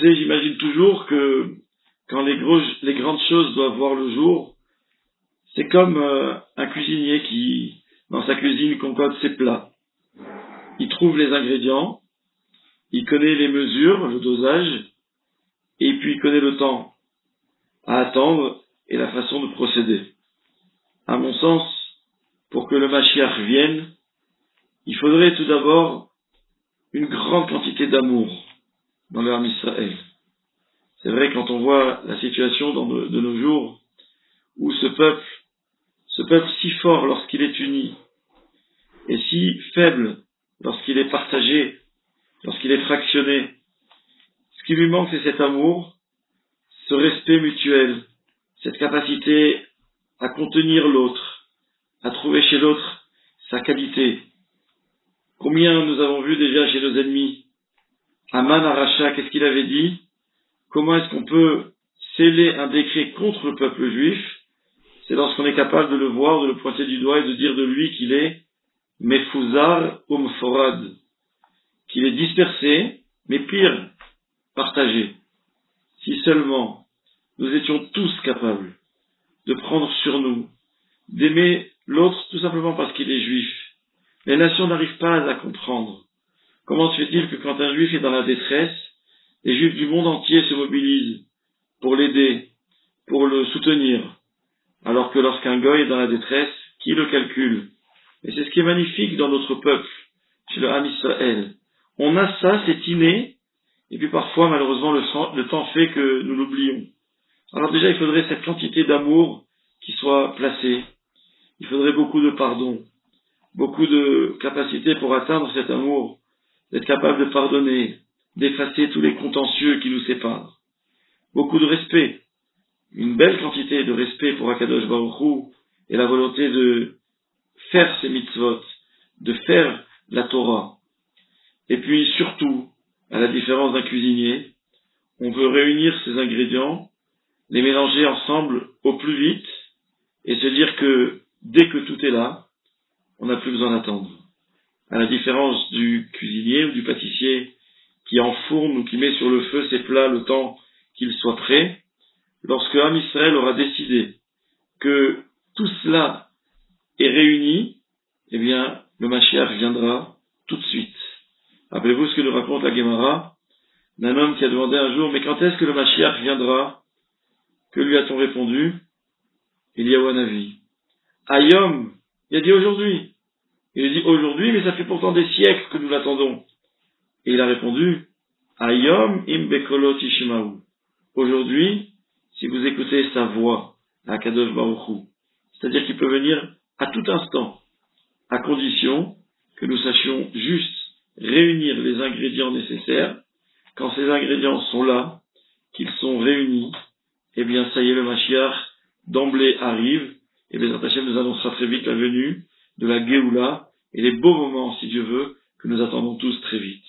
savez, j'imagine toujours que quand les grandes choses doivent voir le jour, c'est comme un cuisinier qui, dans sa cuisine, concocte ses plats. Il trouve les ingrédients, il connaît les mesures, le dosage, et puis il connaît le temps à attendre et la façon de procéder. À mon sens, pour que le Mashiach vienne, il faudrait tout d'abord une grande quantité d'amour dans le Ham Israël. C'est vrai, quand on voit la situation de nos jours, où ce peuple si fort lorsqu'il est uni, et si faible lorsqu'il est partagé, lorsqu'il est fractionné, ce qui lui manque, c'est cet amour, ce respect mutuel, cette capacité à contenir l'autre, à trouver chez l'autre sa qualité. Combien nous avons vu déjà chez nos ennemis? Aman Aracha, qu'est-ce qu'il avait dit? Comment est-ce qu'on peut sceller un décret contre le peuple juif? C'est lorsqu'on est capable de le voir, de le pointer du doigt et de dire de lui qu'il est Mefouzar ou Mforad, qu'il est dispersé, mais pire, partagé. Si seulement nous étions tous capables de prendre sur nous, d'aimer l'autre tout simplement parce qu'il est juif. Les nations n'arrivent pas à comprendre. Comment se fait-il que quand un juif est dans la détresse, les juifs du monde entier se mobilisent pour l'aider, pour le soutenir, alors que lorsqu'un goy est dans la détresse, qui le calcule? Et c'est ce qui est magnifique dans notre peuple, chez le Ham Israël. On a ça, c'est inné, et puis parfois, malheureusement, le temps fait que nous l'oublions. Alors déjà, il faudrait cette quantité d'amour qui soit placée. Il faudrait beaucoup de pardon, beaucoup de capacité pour atteindre cet amour, d'être capable de pardonner, d'effacer tous les contentieux qui nous séparent. Beaucoup de respect, une belle quantité de respect pour Akadosh Baruch Hu et la volonté de faire ses mitzvot, de faire la Torah. Et puis surtout, à la différence d'un cuisinier, on veut réunir ces ingrédients, les mélanger ensemble au plus vite et se dire que dès que tout est là, on n'a plus besoin d'attendre. À la différence du cuisinier ou du pâtissier qui enfourne ou qui met sur le feu ses plats le temps qu'ils soient prêts, lorsque Ham Israël aura décidé que tout cela est réuni, eh bien, le Mashiach viendra tout de suite. Rappelez-vous ce que nous raconte la Gemara d'un homme qui a demandé un jour, mais quand est-ce que le Mashiach viendra? Que lui a-t-on répondu? Eliyahu Hanavi. Ayom, il a dit aujourd'hui. Il a dit aujourd'hui, mais ça fait pourtant des siècles que nous l'attendons. Et il a répondu, Ayom im bekolo tishmaou. Aujourd'hui, si vous écoutez sa voix, à Kadosh Baruch Hu, c'est-à-dire qu'il peut venir à tout instant, à condition que nous sachions juste réunir les ingrédients nécessaires. Quand ces ingrédients sont là, qu'ils sont réunis, eh bien, ça y est, le Mashiach d'emblée arrive, et Bezrat Hashem nous annoncera très vite la venue de la Géoula et les beaux moments, si Dieu veut, que nous attendons tous très vite.